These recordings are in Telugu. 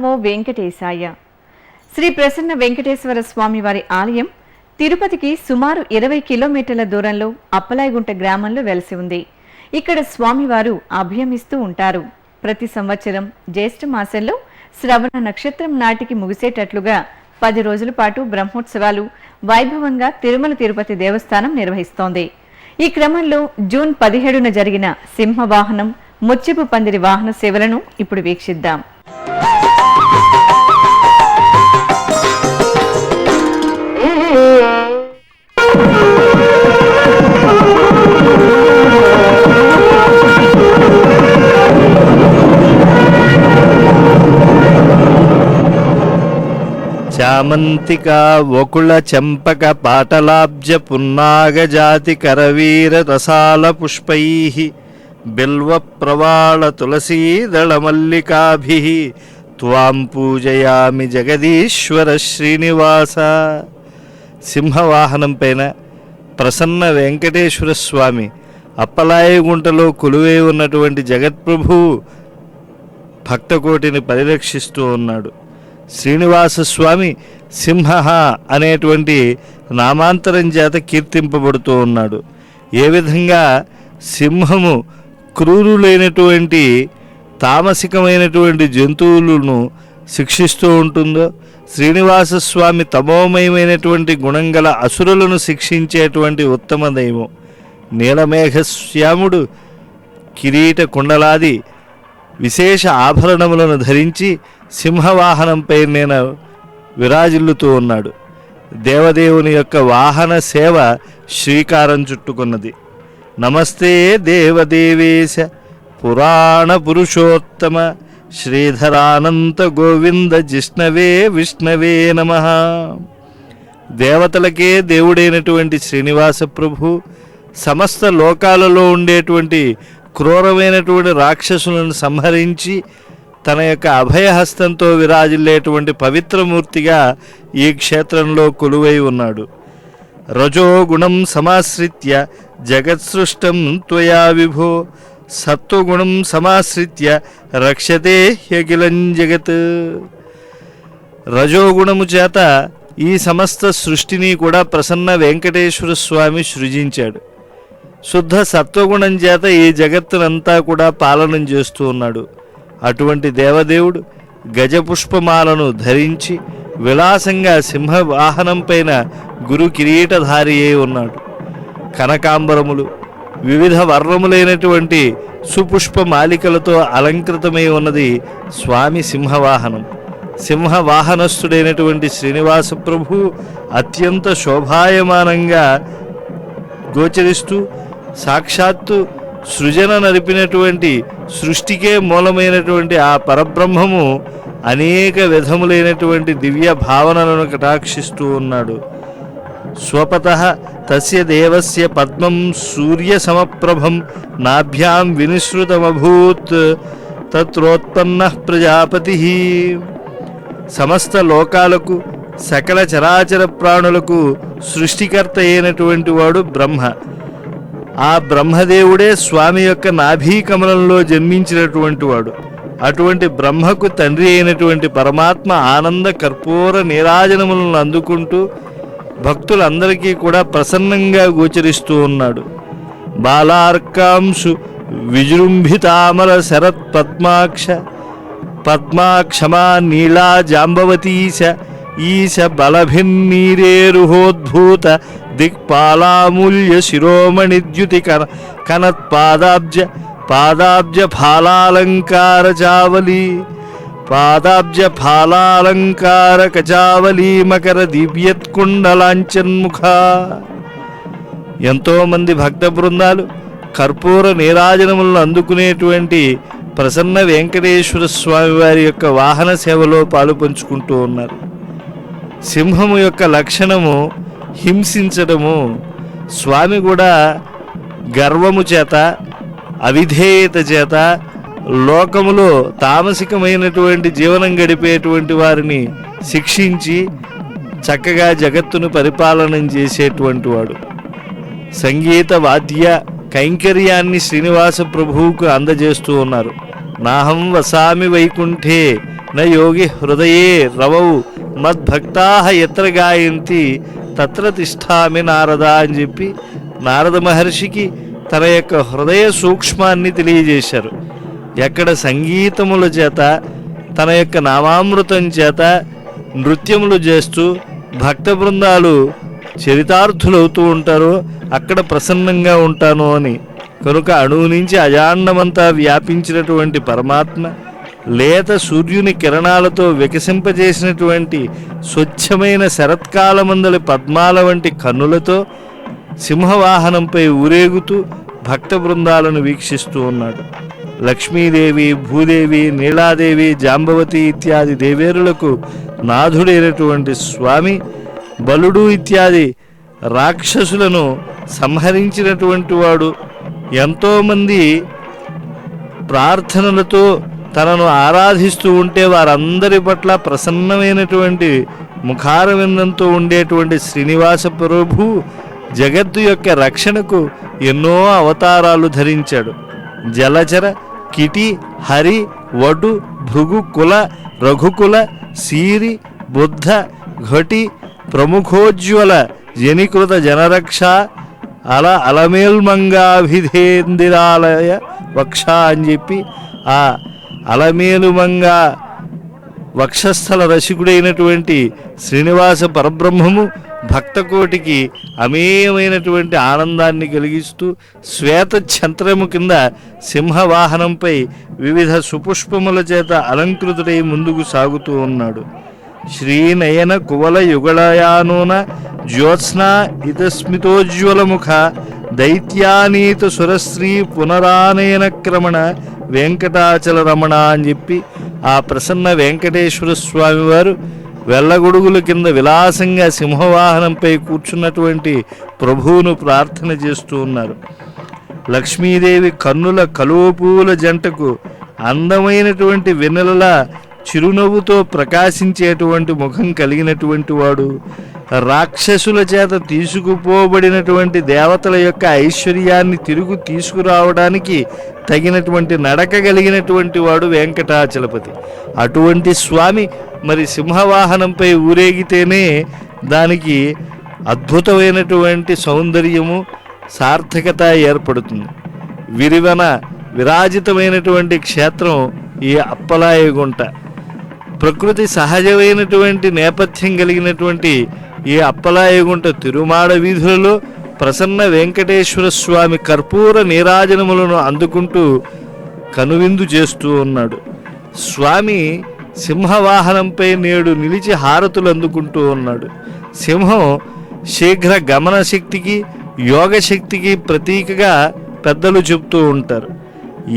నమో వెంకటేశాయ. శ్రీ ప్రసన్న వెంకటేశ్వర స్వామి వారి ఆలయం తిరుపతికి సుమారు 20 కిలోమీటర్ల దూరంలో అప్పలాయగుంట గ్రామంలో వెలసి ఉంది. ఇక్కడ స్వామివారు అభయమిస్తూ ఉంటారు. ప్రతి సంవత్సరం జ్యేష్ఠ మాసంలో శ్రవణ నక్షత్రం నాటికి ముగిసేటట్లుగా 10 రోజుల పాటు బ్రహ్మోత్సవాలు వైభవంగా తిరుమల తిరుపతి దేవస్థానం నిర్వహిస్తోంది. ఈ క్రమంలో జూన్ 17న జరిగిన సింహవాహనం, ముత్యపు పందిరి వాహన సేవలను ఇప్పుడు వీక్షిద్దాం. చామంతికా వకుళ చంపక పాటలాబ్జ పున్నాగ జాతి కరవీర రసాల పుష్పైః బిల్వ ప్రవాళ తులసీదళ మల్లికాభిః త్వాం పూజయామి జగదీశ్వర శ్రీనివాస. సింహవాహనం పైన ప్రసన్న వెంకటేశ్వర స్వామి అప్పలాయగుంటలో కొలువై ఉన్నటువంటి జగత్ప్రభువు భక్తకోటిని పరిరక్షిస్తూ ఉన్నాడు. శ్రీనివాస స్వామి సింహ అనేటువంటి నామాంతరం చేత కీర్తింపబడుతూ ఉన్నాడు. ఏ విధంగా సింహము క్రూరులైనటువంటి తామసికమైనటువంటి జంతువులను శిక్షిస్తూ ఉంటుందో, శ్రీనివాస స్వామి తమోమయమైనటువంటి గుణం గల అసురులను శిక్షించేటువంటి ఉత్తమ దైవం. నీలమేఘశ్యాముడు కిరీట కుండలాది విశేష ఆభరణములను ధరించి సింహవాహనంపై నేను విరాజిల్లుతూ ఉన్నాడు. దేవదేవుని యొక్క వాహన సేవ శ్రీకారం చుట్టుకున్నది. నమస్తే దేవదేవేశ పురాణ పురుషోత్తమ శ్రీధరానంత గోవింద జిష్ణవే విష్ణవే నమః. దేవతలకే దేవుడైనటువంటి శ్రీనివాస ప్రభు సమస్త లోకాలలో ఉండేటువంటి క్రూరమైనటువంటి రాక్షసులను సంహరించి తన యొక్క అభయహస్తంతో విరాజిల్లేటువంటి పవిత్రమూర్తిగా ఈ క్షేత్రంలో కొలువై ఉన్నాడు. రజోగుణం సమాశ్రిత్య జగత్సృష్టం త్వయా విభో సత్వగుణం సమాశ్రిత్య రక్షతే హ్యఖిలం జగత్. రజోగుణము చేత ఈ సమస్త సృష్టిని కూడా ప్రసన్న వెంకటేశ్వర స్వామి సృజించాడు. శుద్ధ సత్వగుణం చేత ఈ జగత్తునంతా కూడా పాలనం చేస్తూ ఉన్నాడు. అటువంటి దేవదేవుడు గజపుష్పమాలను ధరించి విలాసంగా సింహవాహనం పైన గురు కిరీటధారి అయి ఉన్నాడు. కనకాంబరములు వివిధ వర్ణములైనటువంటి సుపుష్పమాలికలతో అలంకృతమై ఉన్నది స్వామి సింహవాహనం. సింహవాహనస్థుడైనటువంటి శ్రీనివాస ప్రభు అత్యంత శోభాయమానంగా గోచరిస్తూ సాక్షాత్తు సృజన నడిపినటువంటి సృష్టికే మూలమైనటువంటి ఆ పరబ్రహ్మము అనేక విధములైనటువంటి దివ్య భావనలను కటాక్షిస్తూ ఉన్నాడు. స్వపతః తస్య దేవస్య పద్మం సూర్య సమప్రభం నాభ్యాం వినిసృతమభూత్ తత్రోత్పన్నః ప్రజాపతి. సమస్త లోకాలకు సకల చరాచర ప్రాణులకు సృష్టికర్త అయినటువంటి వాడు బ్రహ్మ. ఆ బ్రహ్మదేవుడే స్వామి యొక్క నాభీకమలంలో జన్మించినటువంటి వాడు. అటువంటి బ్రహ్మకు తండ్రి అయినటువంటి పరమాత్మ ఆనంద కర్పూర నీరాజనములను అందుకుంటూ భక్తులందరికీ కూడా ప్రసన్నంగా గోచరిస్తూ ఉన్నాడు. బాలార్కాంశు విజృంభితామల శరత్ పద్మాక్ష పద్మాక్షమా నీలా జాంబవతీశ ఈశ బలభిన్నీరేరుహోద్భూత దిక్పాలామూల్య శిరోమణిద్యుతి కనత్పాదాబ్జ పాదాబ్జ ఫాలాలంకార చావలి పాదాబ్జ ఫాలాలంకార కచావలి మకర దివ్యత్కుండలాంచన్ముఖ. ఎంతోమంది భక్త బృందాలు కర్పూర నీరాజనములను అందుకునేటువంటి ప్రసన్న వెంకటేశ్వర స్వామి వారి యొక్క వాహన సేవలో పాలు పంచుకుంటూ ఉన్నారు. సింహము యొక్క లక్షణము హింసించడము. స్వామి కూడా గర్వము చేత అవిధేయత చేత లోకములో తామసికమైనటువంటి జీవనం గడిపేటువంటి వారిని శిక్షించి చక్కగా జగత్తును పరిపాలనం చేసేటువంటి వాడు. సంగీత వాద్య కైంకర్యాన్ని శ్రీనివాస ప్రభువుకు అందజేస్తూ ఉన్నారు. నాహం వసామి వైకుంఠే న యోగి హృదయే రవౌ మద్భక్తా ఎత్ర గాయంతి తత్ర తిష్టామి నారద అని చెప్పి నారద మహర్షికి తన యొక్క హృదయ సూక్ష్మాన్ని తెలియజేశారు. ఎక్కడ సంగీతముల చేత తన యొక్క నామామృతం చేత నృత్యములు చేస్తూ భక్త బృందాలు చరితార్థులవుతూ ఉంటారో అక్కడ ప్రసన్నంగా ఉంటాను అని. కనుక అణువు నుంచి అజాండమంతా వ్యాపించినటువంటి పరమాత్మ లేత సూర్యుని కిరణాలతో వికసింపజేసినటువంటి స్వచ్ఛమైన శరత్కాలమందలి పద్మాల వంటి కన్నులతో సింహవాహనంపై ఊరేగుతూ భక్త బృందాలను వీక్షిస్తూ ఉన్నాడు. లక్ష్మీదేవి, భూదేవి, నీలాదేవి, జాంబవతి ఇత్యాది దేవేరులకు నాథుడైనటువంటి స్వామి బలుడు ఇత్యాది రాక్షసులను సంహరించినటువంటి వాడు. ఎంతోమంది ప్రార్థనలతో తనను ఆరాధిస్తూ ఉంటే వారందరి పట్ల ప్రసన్నమైనటువంటి ముఖారవిందంతో ఉండేటువంటి శ్రీనివాస ప్రభు జగత్తు యొక్క రక్షణకు ఎన్నో అవతారాలు ధరించాడు. జలచర, కిటి, హరి, వటు, భృగు కుల, రఘుకుల, సీరి, బుద్ధ, ఘటి, ప్రముఖోజ్వల, జనికృత జనరక్ష, అలమేల్మంగాభిధేందిరాలయ వక్ష అని చెప్పి ఆ అలమేలుమంగా వక్షస్థల రసికుడైనటువంటి శ్రీనివాస పరబ్రహ్మము భక్తకోటికి అమేయమైనటువంటి ఆనందాన్ని కలిగిస్తూ శ్వేత ఛంత్రము కింద సింహవాహనంపై వివిధ సుపుష్పముల చేత అలంకృతుడై ముందుకు సాగుతూ ఉన్నాడు. శ్రీనయన కువల యుగళయానూన జ్యోత్స్నా ఇతస్మితోజ్వలముఖ దైత్యానీత సురశ్రీ పునరానయన క్రమణ వెంకటాచల రమణ అని చెప్పి ఆ ప్రసన్న వెంకటేశ్వర స్వామి వారు వెళ్ళగొడుగుల కింద విలాసంగా సింహవాహనంపై కూర్చున్నటువంటి ప్రభువును ప్రార్థన చేస్తూ ఉన్నారు. లక్ష్మీదేవి కన్నుల కలువపూల జంటకు అందమైనటువంటి వెన్నెలల చిరునవ్వుతో ప్రకాశించేటువంటి ముఖం కలిగినటువంటి వాడు, రాక్షసుల చేత తీసుకుపోబడినటువంటి దేవతల యొక్క ఐశ్వర్యాన్ని తిరుగు తీసుకురావడానికి తగినటువంటి నడక కలిగినటువంటి వాడు వెంకటాచలపతి. అటువంటి స్వామి మరి సింహవాహనంపై ఊరేగితేనే దానికి అద్భుతమైనటువంటి సౌందర్యము, సార్థకత ఏర్పడుతుంది. విరివన విరాజితమైనటువంటి క్షేత్రం ఈ అప్పలాయగుంట. ప్రకృతి సహజమైనటువంటి నేపథ్యం కలిగినటువంటి ఈ అప్పలాయగుంట తిరుమాడ వీధులలో ప్రసన్న వెంకటేశ్వర స్వామి కర్పూర నీరాజనములను అందుకుంటూ కనువిందు చేస్తూ ఉన్నాడు. స్వామి సింహవాహనంపై నేడు నిలిచి హారతులు అందుకుంటూ ఉన్నాడు. సింహం శీఘ్ర గమన శక్తికి, యోగ శక్తికి ప్రతీకగా పెద్దలు చెప్తూ ఉంటారు.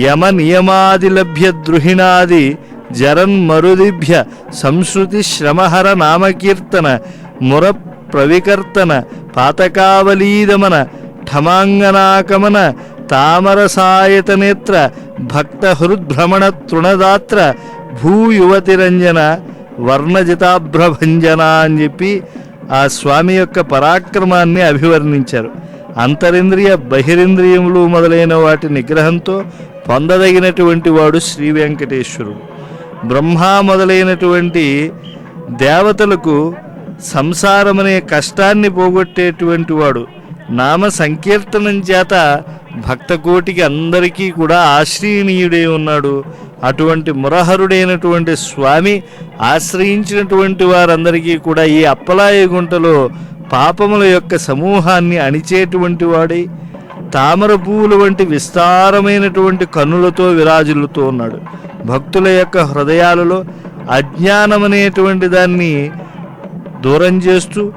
యమ నియమాది లభ్య ద్రుహిణాది జరన్మరుదిభ్య సంస్కృతి శ్రమహర నామకీర్తన ముర ప్రవికర్తన పాతకావలీదమన ఠమాంగనాకమన తామరసాయతనేత్ర భక్త హృద్భ్రమణ తృణదాత్ర భూయువతిరంజన వర్ణజితాభ్రభంజన అని చెప్పి ఆ స్వామి యొక్క పరాక్రమాన్ని అభివర్ణించారు. అంతరింద్రియ బహిరింద్రియములు మొదలైన వాటి నిగ్రహంతో పొందదగినటువంటి వాడు శ్రీ వెంకటేశ్వరుడు. బ్రహ్మ మొదలైనటువంటి దేవతలకు సంసారమనే కష్టాన్ని పోగొట్టేటువంటి వాడు. నామ సంకీర్తనం చేత భక్తకోటికి అందరికీ కూడా ఆశ్రయణీయుడై ఉన్నాడు. అటువంటి మురహరుడైనటువంటి స్వామి ఆశ్రయించినటువంటి వారందరికీ కూడా ఈ అప్పలాయగుంటలో పాపముల యొక్క సమూహాన్ని అణిచేటువంటి వాడై తామర పువ్వుల వంటి విస్తారమైనటువంటి కన్నులతో విరాజిల్లుతూ ఉన్నాడు. భక్తుల యొక్క హృదయాలలో అజ్ఞానమనేటువంటి దాన్ని దూరం చేస్తూ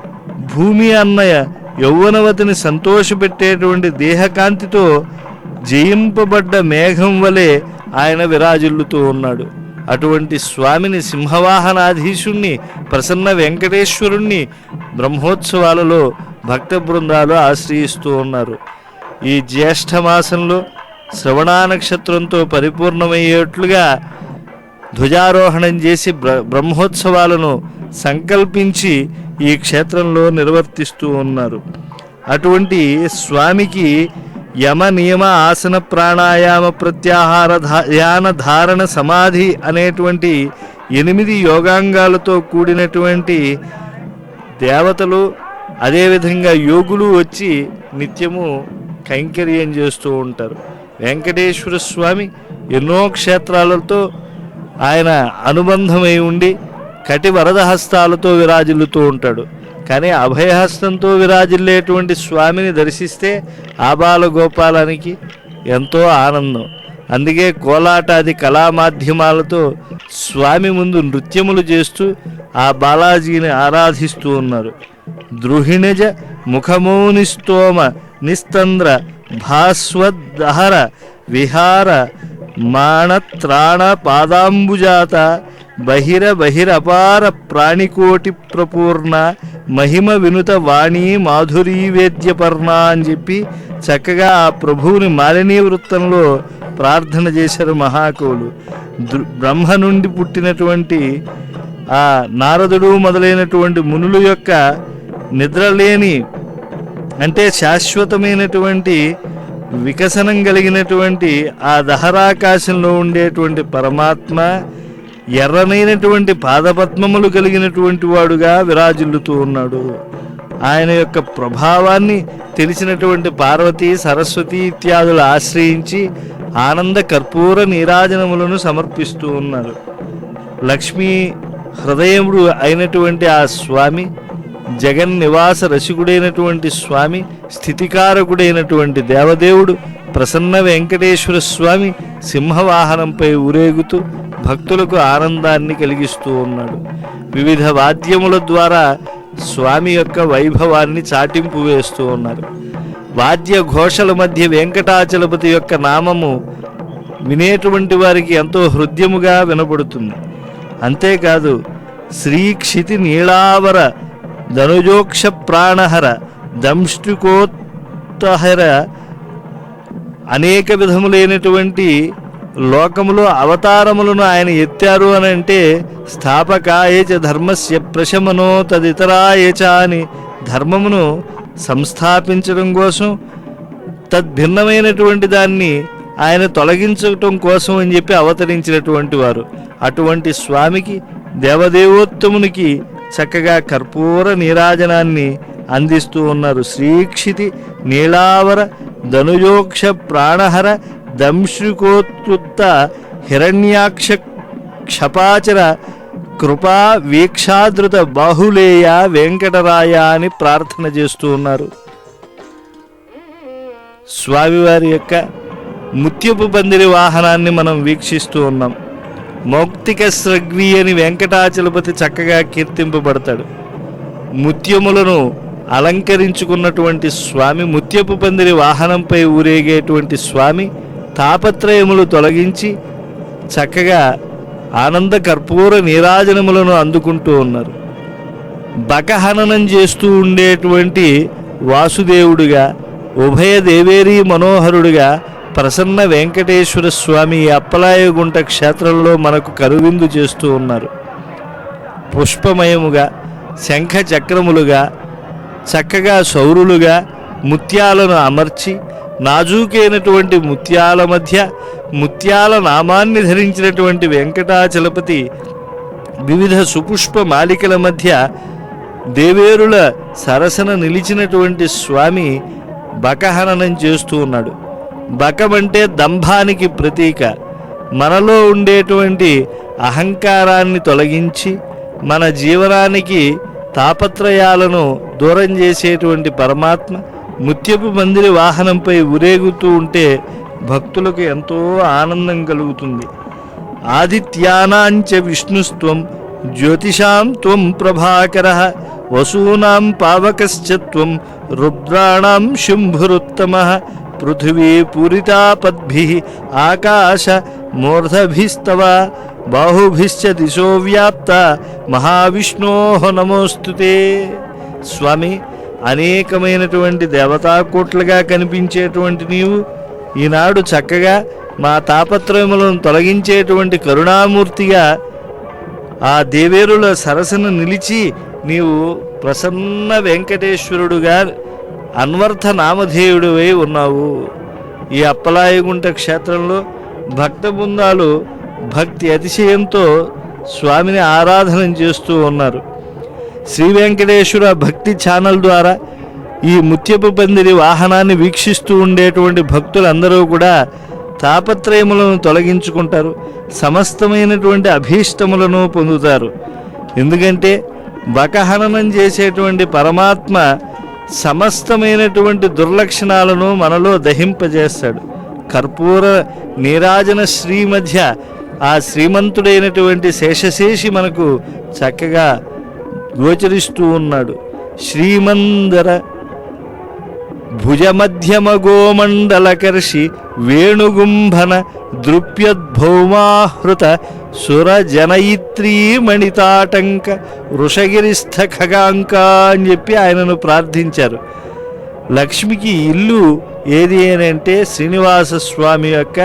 భూమి అన్నయ యౌవనవతిని సంతోషపెట్టేటువంటి దేహకాంతితో జయింపబడ్డ మేఘం వలె ఆయన విరాజిల్లుతూ ఉన్నాడు. అటువంటి స్వామిని సింహవాహనాధీశుణ్ణి ప్రసన్న వెంకటేశ్వరుణ్ణి బ్రహ్మోత్సవాలలో భక్త బృందాలు ఆశ్రయిస్తూ ఉన్నారు. ఈ జ్యేష్ఠ మాసంలో శ్రవణా నక్షత్రంతో పరిపూర్ణమయ్యేట్లుగా ధ్వజారోహణం చేసి బ్రహ్మోత్సవాలను సంకల్పించి ఈ క్షేత్రంలో నిర్వర్తిస్తూ ఉన్నారు. అటువంటి స్వామికి యమ నియమ ఆసన ప్రాణాయామ ప్రత్యాహార ధ్యాన ధారణ సమాధి అనేటువంటి 8 యోగాంగాలతో కూడినటువంటి దేవతలు అదేవిధంగా యోగులు వచ్చి నిత్యము కైంకర్యం చేస్తూ ఉంటారు. వెంకటేశ్వర స్వామి ఎన్నో క్షేత్రాలతో ఆయన అనుబంధమై ఉండి కటి వరద హస్తాలతో విరాజిల్లుతూ ఉంటాడు. కానీ అభయహస్తంతో విరాజిల్లేటువంటి స్వామిని దర్శిస్తే ఆబాల గోపాలానికి ఎంతో ఆనందం. అందుకే కోలాటాది కళా మాధ్యమాలతో స్వామి ముందు నృత్యములు చేస్తూ ఆ బాలాజీని ఆరాధిస్తూ ఉన్నారు. ద్రుహిణజ ముఖమౌనిస్తోమ నిస్తంద్ర భాస్వద్దహర విహార మాణత్రాణ పాదాంబుజాత బహిరపార ప్రాణికోటి ప్రపూర్ణ మహిమ వినుత వాణి మాధురీ వేద్యపర్ణ అని చెప్పి చక్కగా ఆ ప్రభువుని మాలినీ వృత్తంలో ప్రార్థన చేశారు మహాకవులు. బ్రహ్మ నుండి పుట్టినటువంటి ఆ నారదుడు మొదలైనటువంటి మునుల యొక్క నిద్రలేని అంటే శాశ్వతమైనటువంటి వికసనం కలిగినటువంటి ఆ దహరాకాశంలో ఉండేటువంటి పరమాత్మ ఎర్రనైనటువంటి పాదపద్మములు కలిగినటువంటి వాడుగా విరాజిల్లుతూ ఉన్నాడు. ఆయన యొక్క ప్రభావాన్ని తెలిసినటువంటి పార్వతీ సరస్వతి ఇత్యాదులు ఆశ్రయించి ఆనంద కర్పూర నీరాజనములను సమర్పిస్తూ ఉన్నారు. లక్ష్మీ హృదయముడు అయినటువంటి ఆ స్వామి, జగన్నివాస రసికుడైనటువంటి స్వామి, స్థితికారకుడైనటువంటి దేవదేవుడు ప్రసన్న వెంకటేశ్వర స్వామి సింహవాహనంపై ఊరేగుతూ భక్తులకు ఆనందాన్ని కలిగిస్తూ ఉన్నాడు. వివిధ వాద్యముల ద్వారా స్వామి యొక్క వైభవాన్ని చాటింపు వేస్తూ ఉన్నారు. వాద్య ఘోషల మధ్య వెంకటాచలపతి యొక్క నామము వినేటువంటి వారికి ఎంతో హృద్యముగా వినపడుతుంది. అంతేకాదు శ్రీక్షితి నీళావర ధనుజోక్ష ప్రాణహర దంష్టికోత్తహర అనేక విధములైనటువంటి లోకములో అవతారములను ఆయన ఎత్తారు అని అంటే స్థాపకాయేచ ధర్మస్య ప్రశమనో తదితరాయేచ అని ధర్మమును సంస్థాపించడం కోసం తద్భిన్నమైనటువంటి దాన్ని ఆయన తొలగించటం కోసం అని చెప్పి అవతరించినటువంటి వారు. అటువంటి స్వామికి దేవదేవోత్తమునికి చక్కగా కర్పూర నీరాజనాన్ని అందిస్తూ ఉన్నారు. శ్రీక్షితి నీలావర ధనుజోక్ష ప్రాణహర దంశ్రుకోత్యుక్త హిరణ్యాక్ష క్షపాచర కృపా వీక్షాదృత బాహులేయ వెంకటరాయ అని ప్రార్థన చేస్తూ ఉన్నారు. స్వామివారి యొక్క ముత్యపు పందిరి వాహనాన్ని మనం వీక్షిస్తూ ఉన్నాం. మౌక్తిక స్రగ్వి అని వెంకటాచలపతి చక్కగా కీర్తింపబడతాడు. ముత్యములను అలంకరించుకున్నటువంటి స్వామి, ముత్యపు పందిరి వాహనంపై ఊరేగేటువంటి స్వామి తాపత్రయములు తొలగించి చక్కగా ఆనంద కర్పూర నీరాజనములను అందుకుంటూ ఉన్నారు. బకహననం చేస్తూ ఉండేటువంటి వాసుదేవుడిగా, ఉభయ దేవేరీ మనోహరుడిగా ప్రసన్న వెంకటేశ్వర స్వామి అప్పలాయగుంట క్షేత్రంలో మనకు కరువిందు చేస్తూ ఉన్నారు. పుష్పమయముగా, శంఖ చక్రములుగా, చక్కగా సౌరులుగా ముత్యాలను అమర్చి నాజూకైనటువంటి ముత్యాల మధ్య ముత్యాల నామాన్ని ధరించినటువంటి వెంకటాచలపతి వివిధ సుపుష్ప మాలికల మధ్య దేవేరుల సరసన నిలిచినటువంటి స్వామి బకహననం చేస్తూ ఉన్నాడు. బకమంటే దంభానికి ప్రతీక. మనలో ఉండేటువంటి అహంకారాన్ని తొలగించి మన జీవనానికి తాపత్రయాలను దూరం చేసేటువంటి పరమాత్మ ముత్యపు మందిరి వాహనంపై ఊరేగుతూ ఉంటే భక్తులకు ఎంతో ఆనందం కలుగుతుంది. ఆదిత్యానాంచ విష్ణుస్త్వం జ్యోతిషాం త్వం ప్రభాకరః వసూనాం పావకశ్చ త్వం రుద్రాణాం శుంభురుత్తమః పృథివీ పూరితాపద్భిః ఆకాశ మూర్ధభిస్తవ బాహుభిశ్చ దిశో వ్యాప్త మహావిష్ణోః నమోస్తుతే. స్వామి, అనేకమైనటువంటి దేవతాకోట్లుగా కనిపించేటువంటి నీవు ఈనాడు చక్కగా మా తాపత్రయములను తొలగించేటువంటి కరుణామూర్తిగా ఆ దేవేరుల సరసన నిలిచి నీవు ప్రసన్న వెంకటేశ్వరుడుగా అన్వర్థ నామధేయుడివై ఉన్నావు. ఈ అప్పలాయగుంట క్షేత్రంలో భక్త బృందాలు భక్తి అతిశయంతో స్వామిని ఆరాధన చేస్తూ ఉన్నారు. శ్రీ వెంకటేశ్వర భక్తి ఛానల్ ద్వారా ఈ ముత్యపు పందిరి వాహనాన్ని వీక్షిస్తూ ఉండేటువంటి భక్తులందరూ కూడా తాపత్రయములను తొలగించుకుంటారు, సమస్తమైనటువంటి అభీష్టములను పొందుతారు. ఎందుకంటే బకహననం చేసేటువంటి పరమాత్మ సమస్తమైనటువంటి దుర్లక్షణాలను మనలో దహింపజేస్తాడు. కర్పూర నీరాజన శ్రీ మధ్య ఆ శ్రీమంతుడైనటువంటి శేషశేషి మనకు చక్కగా గోచరిస్తూ ఉన్నాడు. శ్రీమందర భుజమధ్యమ గోమండలకర్షి వేణుగుంభన దృప్యద్భౌమాహృత సురజనయిత్రీ మణితాటంక వృషగిరిస్థ ఖగాంక అని చెప్పి ఆయనను ప్రార్థించారు. లక్ష్మికి ఇల్లు ఏది అంటే శ్రీనివాస స్వామి యొక్క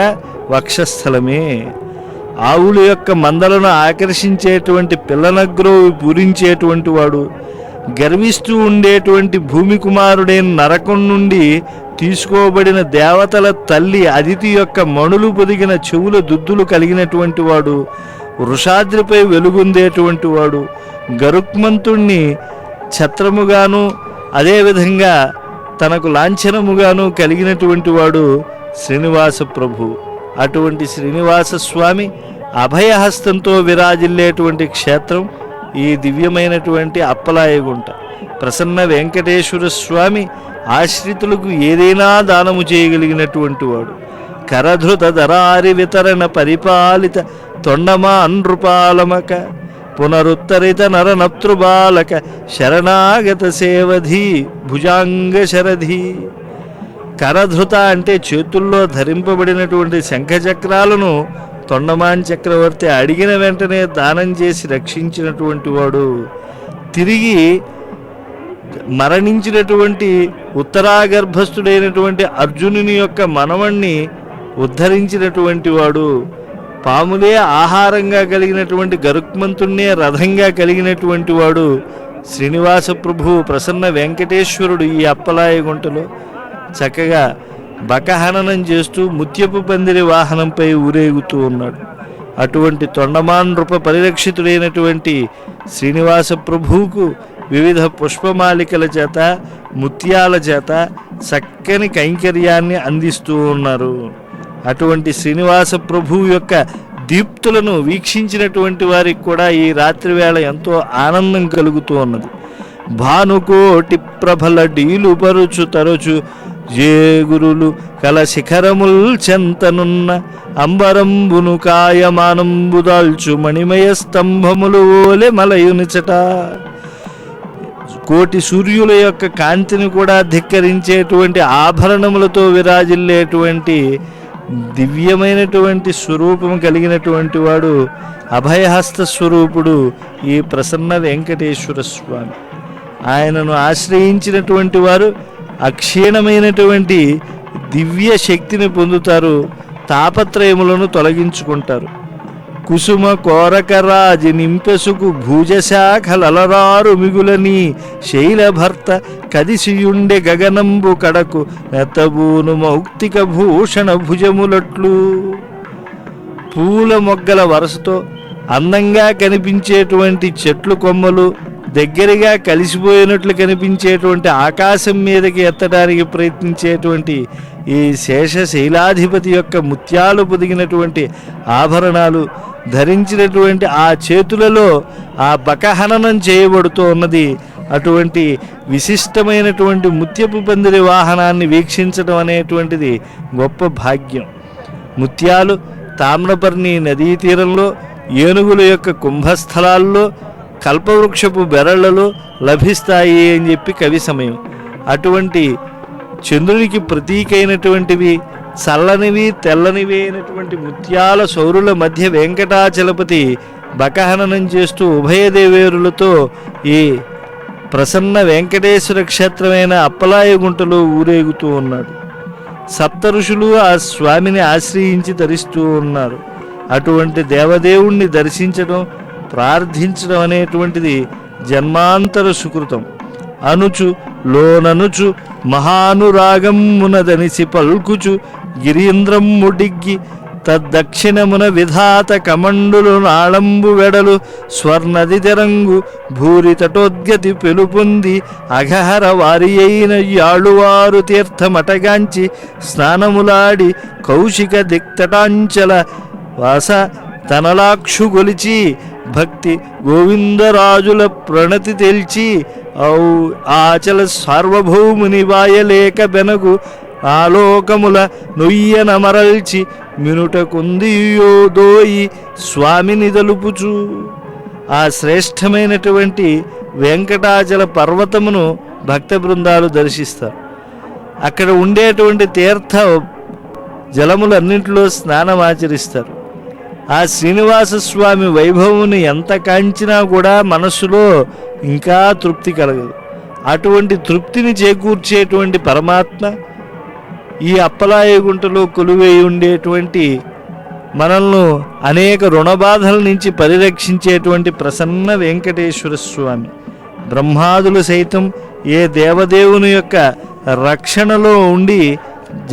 వక్షస్థలమే. ఆవుల యొక్క మందలను ఆకర్షించేటువంటి పిల్లనగ్రోవి పూరించేటువంటి వాడు, గర్విస్తూ ఉండేటువంటి భూమి కుమారుడైన నరకం నుండి తీసుకోబడిన దేవతల తల్లి అదితి యొక్క మణులు పొదిగిన చెవుల దుద్దులు కలిగినటువంటి వాడు, వృషాద్రిపై వెలుగొందేటువంటి వాడు, గరుక్మంతుణ్ణి ఛత్రముగాను అదేవిధంగా తనకు లాంఛనముగాను కలిగినటువంటి వాడు శ్రీనివాస ప్రభు. అటువంటి శ్రీనివాస స్వామి అభయహస్తంతో విరాజిల్లేటువంటి క్షేత్రం ఈ దివ్యమైనటువంటి అప్పలాయగుంట. ప్రసన్న వెంకటేశ్వర స్వామి ఆశ్రితులకు ఏదైనా దానము చేయగలిగినటువంటి వాడు. కరధృత ధరారి వితరణ పరిపాలిత తొండమా నృపాలమక పునరుత్తరిత నరనతృబాలక శరణాగత సేవధి భుజాంగ శరధి. కరధృత అంటే చేతుల్లో ధరింపబడినటువంటి శంఖచక్రాలను తొండమాన్ చక్రవర్తి అడిగిన వెంటనే దానం చేసి రక్షించినటువంటి వాడు. తిరిగి మరణించినటువంటి ఉత్తరాగర్భస్థుడైనటువంటి అర్జునుని యొక్క మనవణ్ణి ఉద్ధరించినటువంటి వాడు. పాములే ఆహారంగా కలిగినటువంటి గరుక్మంతుణ్ణే రథంగా కలిగినటువంటి వాడు శ్రీనివాస ప్రభువు ప్రసన్న వెంకటేశ్వరుడు. ఈ అప్పలాయగుంటలో చక్కగా బకహననం చేస్తూ ముత్యపు పందిరి వాహనంపై ఊరేగుతూ ఉన్నాడు. అటువంటి తొండమాన్ నృప పరిరక్షితుడైనటువంటి శ్రీనివాస ప్రభువుకు వివిధ పుష్పమాలికల చేత ముత్యాల చేత చక్కని కైంకర్యాన్ని అందిస్తూ ఉన్నారు. అటువంటి శ్రీనివాస ప్రభువు యొక్క దీప్తులను వీక్షించినటువంటి వారికి కూడా ఈ రాత్రి వేళ ఎంతో ఆనందం కలుగుతూ ఉన్నది. భానుకోటి ప్రభల డీలు పరుచు తరచు జేగురులు కల శిఖరముల్ చెంతనున్న అంబరంబును కాయమానంబుదాల్చు మణిమయ స్తంభములు ఓలె మలయునిచట. కోటి సూర్యుల యొక్క కాంతిని కూడా ధిక్కరించేటువంటి ఆభరణములతో విరాజిల్లేటువంటి దివ్యమైనటువంటి స్వరూపం కలిగినటువంటి వాడు అభయహస్త స్వరూపుడు ఈ ప్రసన్న వెంకటేశ్వర స్వామి. ఆయనను ఆశ్రయించినటువంటి వారు అక్షీణమైనటువంటి దివ్య శక్తిని పొందుతారు, తాపత్రయములను తొలగించుకుంటారు. కుసుమ కోరకరాజి నింపెసుకు భూజశాఖలరారు మిగులని శైలభర్త కదిసియుండె గగనంబు కడకు నెత్తబూను మౌక్తిక భూషణ భుజములట్లు. పూల మొగ్గల వరసతో అందంగా కనిపించేటువంటి చెట్లు కొమ్మలు దగ్గరగా కలిసిపోయినట్లు కనిపించేటువంటి ఆకాశం మీదకి ఎత్తడానికి ప్రయత్నించేటువంటి ఈ శేషశైలాధిపతి యొక్క ముత్యాలు పొదిగినటువంటి ఆభరణాలు ధరించినటువంటి ఆ చేతులలో ఆ బకహననం చేయబడుతూ ఉన్నది. అటువంటి విశిష్టమైనటువంటి ముత్యపు పందిరి వాహనాన్ని వీక్షించడం అనేటువంటిది గొప్ప భాగ్యం. ముత్యాలు తామ్రపర్ణి నదీ తీరంలో, ఏనుగుల యొక్క కుంభస్థలాల్లో, కల్పవృక్షపు బెరళ్లలో లభిస్తాయి అని చెప్పి కవి సమయం. అటువంటి చంద్రునికి ప్రతీకైనటువంటివి చల్లనివి తెల్లనివి అయినటువంటి ముత్యాల సౌరుల మధ్య వెంకటాచలపతి బకహననం చేస్తూ ఉభయదేవేరులతో ఈ ప్రసన్న వెంకటేశ్వర క్షేత్రమైన అప్పలాయగుంటలో ఊరేగుతూ ఉన్నాడు. సప్త ఋషులు ఆ స్వామిని ఆశ్రయించి తరిస్తూ ఉన్నారు. అటువంటి దేవదేవుణ్ణి దర్శించడం, ప్రార్థించడం అనేటువంటిది జన్మాంతర సుకృతం. అనుచు లోననుచు మహానురాగమునదనిసి పల్కుచు గిరీంద్రం ముడిగ్గి తద్దక్షిణమున విధాత కమండులు నాళంబు వెడలు స్వర్ణది తెరంగు భూరి తటోద్గతి పెలుపొంది అఘహర వారి అయిన యాళువారు తీర్థమటగాంచి స్నానములాడి కౌశిక దిక్తటాంచల వాస తనలాక్షు గొలిచి భక్తి గోవిందరాజుల ప్రణతి తెల్చి ఆచల సార్వభౌముని వాయలేక బెనగు ఆలోకముల నొయ్యనమరల్చి మినుట కుందియోదోయి స్వామిని దలుపుచు ఆ శ్రేష్టమైనటువంటి వెంకటాచల పర్వతమును భక్త బృందాలు దర్శిస్తారు. అక్కడ ఉండేటువంటి తీర్థ జలములన్నింటిలో స్నానమాచరిస్తారు. ఆ శ్రీనివాస స్వామి వైభవముని ఎంత కాంచినా కూడా మనస్సులో ఇంకా తృప్తి కలగదు. అటువంటి తృప్తిని చేకూర్చేటువంటి పరమాత్మ ఈ అప్పలాయగుంటలో కొలువై ఉండేటువంటి మనల్ని అనేక రుణబాధల నుంచి పరిరక్షించేటువంటి ప్రసన్న వెంకటేశ్వర స్వామి. బ్రహ్మాదులు సైతం ఏ దేవదేవుని యొక్క రక్షణలో ఉండి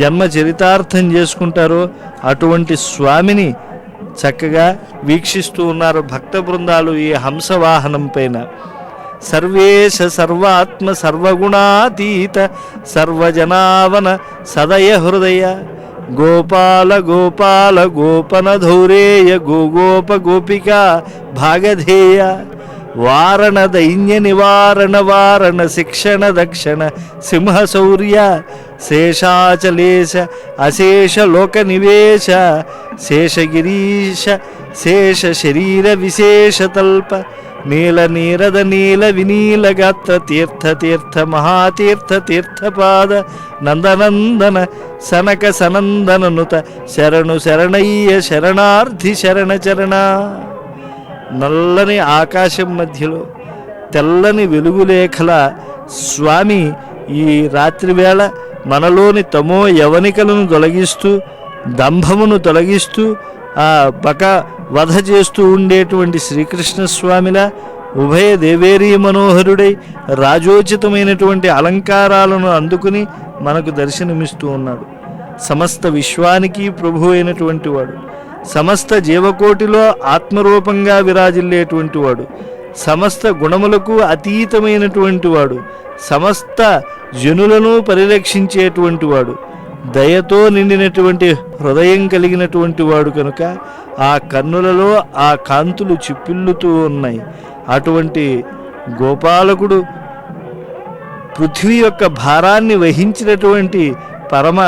జన్మ చరితార్థం చేసుకుంటారో అటువంటి స్వామిని చక్కగా వీక్షిస్తూ ఉన్నారు భక్త బృందాలు ఈ హంసవాహనం పైన. సర్వేశ సర్వాత్మ సర్వగుణాతీత సర్వజనావన సదయ హృదయ గోపాల గోపాల గోపన ధౌరేయ గోగోప గోపిక భాగధేయ వారణ దైన్య నివారణ వారణ శిక్షణ దక్షిణ సింహ శౌర్య శేషాచలేశ అశేష లోక నివేశ శేషగిరీశ శేష శరీర విశేష తల్ప నీల నీరద నీల వినీల గాత్ర తీర్థ తీర్థ మహాతీర్థ తీర్థపాద నందనందన సనక సనందననుత శరణు శరణయ్య శరణార్థి శరణ చరణ. నల్లని ఆకాశం మధ్యలో తెల్లని వెలుగులేఖల స్వామి ఈ రాత్రివేళ మనలోని తమో యవనికలను తొలగిస్తూ దంభమును తొలగిస్తూ ఆ బక వధ చేస్తూ ఉండేటువంటి శ్రీకృష్ణ స్వామిలా ఉభయ దేవేరీ మనోహరుడై రాజోచితమైనటువంటి అలంకారాలను అందుకుని మనకు దర్శనమిస్తూ ఉన్నాడు. సమస్త విశ్వానికి ప్రభు అయినటువంటి వాడు, సమస్త జీవకోటిలో ఆత్మరూపంగా విరాజిల్లేటువంటి వాడు, సమస్త గుణములకు అతీతమైనటువంటి వాడు, సమస్త జనులను పరిరక్షించేటువంటి వాడు, దయతో నిండినటువంటి హృదయం కలిగినటువంటి వాడు కనుక ఆ కన్నులలో ఆ కాంతులు చిప్పిల్లుతూ ఉన్నాయి. అటువంటి గోపాలకుడు పృథ్వీ యొక్క భారాన్ని వహించినటువంటి పరమ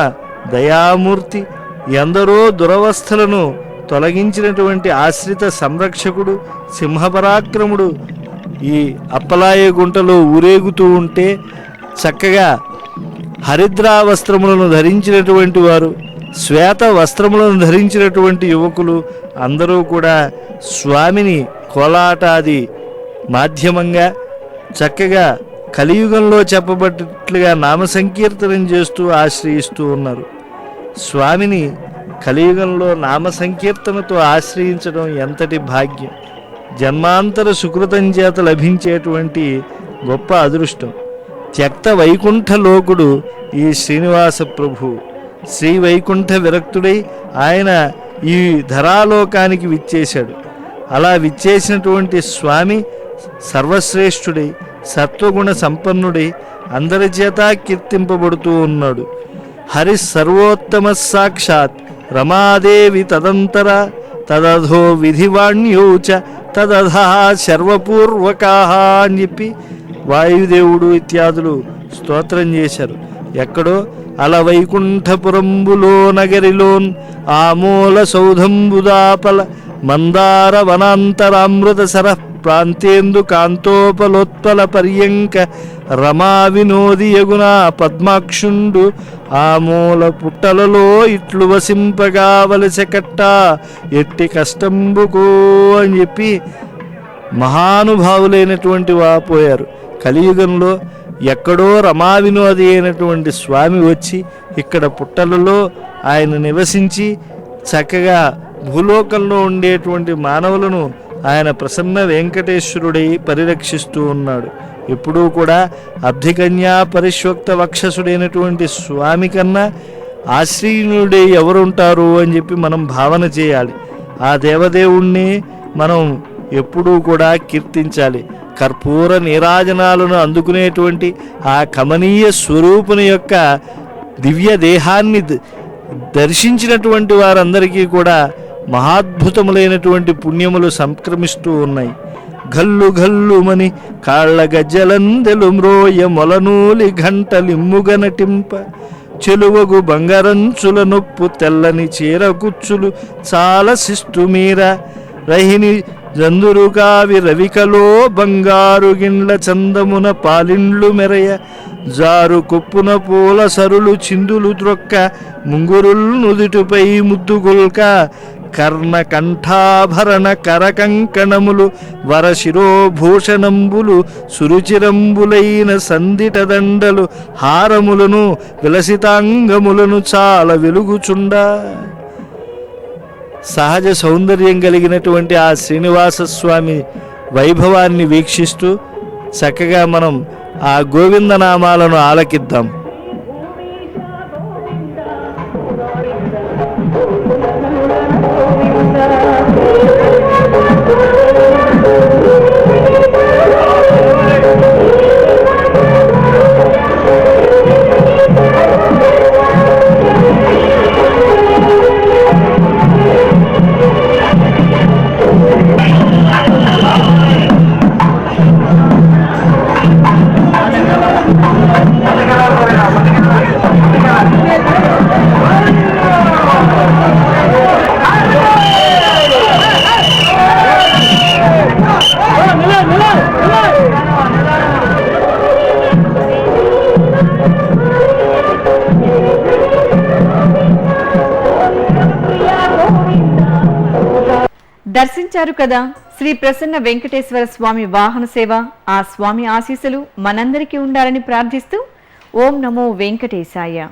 దయామూర్తి, ఎందరో దురవస్థలను తొలగించినటువంటి ఆశ్రిత సంరక్షకుడు, సింహపరాక్రముడు ఈ అప్పలాయ గుంటలో ఊరేగుతూ ఉంటే చక్కగా హరిద్రా వస్త్రములను ధరించినటువంటి వారు, శ్వేత వస్త్రములను ధరించినటువంటి యువకులు అందరూ కూడా స్వామిని కోలాటాది మాధ్యమంగా చక్కగా కలియుగంలో చెప్పబట్టినట్లుగా నామ సంకీర్తనం చేస్తూ ఆశ్రయిస్తూ ఉన్నారు. స్వామిని కలియుగంలో నామ సంకీర్తనతో ఆశ్రయించడం ఎంతటి భాగ్యం! జన్మాంతర సుకృతం చేత లభించేటువంటి గొప్ప అదృష్టం. త్యక్త వైకుంఠ లోకుడు ఈ శ్రీనివాస ప్రభు. శ్రీ వైకుంఠ విరక్తుడై ఆయన ఈ ధరాలోకానికి విచ్చేశాడు. అలా విచ్చేసినటువంటి స్వామి సర్వశ్రేష్ఠుడై సత్వగుణ సంపన్నుడై అందరి చేత కీర్తింపబడుతూ ఉన్నాడు. హరి సర్వోత్తమ సాక్షాత్ రమాదేవి తదంతర తదధో విధివాణ్యోచ తదధా సర్వపూర్వకా అని చెప్పి వాయుదేవుడు ఇత్యాదులు స్తోత్రం చేశారు. ఎక్కడో అల వైకుంఠపురంబులో నగరిలోన్ ఆమూల సౌధంబుదాపల మందార వనాంతరామృత సర ప్రాంతేందు కాంతోపలోత్పల పర్యంక రమా వినోది యగునా పద్మాక్షుండు ఆమూల పుట్టలలో ఇట్లు వసింపగావలసె కట్ట ఎట్టి కష్టంబుకో అని చెప్పి మహానుభావులైనటువంటి వాపోయారు. కలియుగంలో ఎక్కడో రమా వినోది అయినటువంటి స్వామి వచ్చి ఇక్కడ పుట్టలలో ఆయన నివసించి చక్కగా భూలోకంలో ఉండేటువంటి మానవులను ఆయన ప్రసన్న వెంకటేశ్వరుడై పరిరక్షిస్తూ ఉన్నాడు. ఎప్పుడూ కూడా అబ్ధికన్యా పరిశ్వక్త వక్షసుడైనటువంటి స్వామి కన్నా ఆశ్రయునుడే ఎవరుంటారు అని చెప్పి మనం భావన చేయాలి. ఆ దేవదేవుణ్ణి మనం ఎప్పుడూ కూడా కీర్తించాలి. కర్పూర నీరాజనాలను అందుకునేటువంటి ఆ కమనీయ స్వరూపుని యొక్క దివ్య దేహాన్ని దర్శించినటువంటి వారందరికీ కూడా మహాద్భుతములైనటువంటి పుణ్యములు సంక్రమిస్తూ ఉన్నాయి. గల్లు గల్లుమని కాళ్ళ గజ్జలందెలు మ్రోయ మొలనూలి ఘంటలిమ్ముగ నటింప చెలువగు బంగారంచుల నొప్పు తెల్లని చీర కుచ్చులు చాలా శిస్తుమీర రహిని జందురు కావి రవికలో బంగారు గిండ్ల చందమున పాలిండ్లు మెరయ జారు కొప్పున పూల సరులు చిందులు త్రొక్క ముంగురుల్ నుదుటిపై ముద్దుగొల్క కర్ణ కంఠాభరణ కరకంకణములు వరశిరోభూషణంబులు సురుచిరంబులైన సందిట దండలు హారములను విలసితాంగములను చాలా వెలుగుచుండ. సహజ సౌందర్యం కలిగినటువంటి ఆ శ్రీనివాస స్వామి వైభవాన్ని వీక్షిస్తూ చక్కగా మనం ఆ గోవిందనామాలను ఆలకిద్దాం. దర్శించారు కదా శ్రీ ప్రసన్న వెంకటేశ్వర స్వామి వాహన సేవ. ఆ స్వామి ఆశీస్సులు మనందరికీ ఉండాలని ప్రార్థిస్తూ ఓం నమో వెంకటేశాయ.